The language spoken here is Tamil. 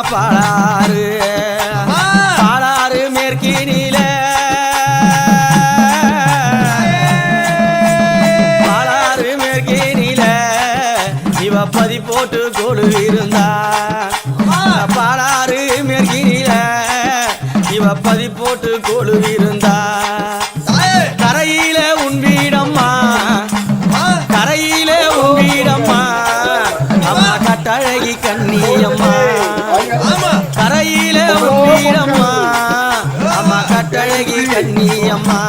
பாலாறு பாலாறு மேற்கினில பாலாறு மேற்கினில இவ பதி போட்டு கொடு இருந்தா பாலாறு மேற்கினில இவ பதி போட்டு கொடு இருந்தா கரையில உன் வீடம்மா கரையில உன் வீடம்மா அம்மா கட்டழகி கண்ணியம்மா கரையில உன் வீடம்மா அம்மா கட்டழகி கண்ணியம்மா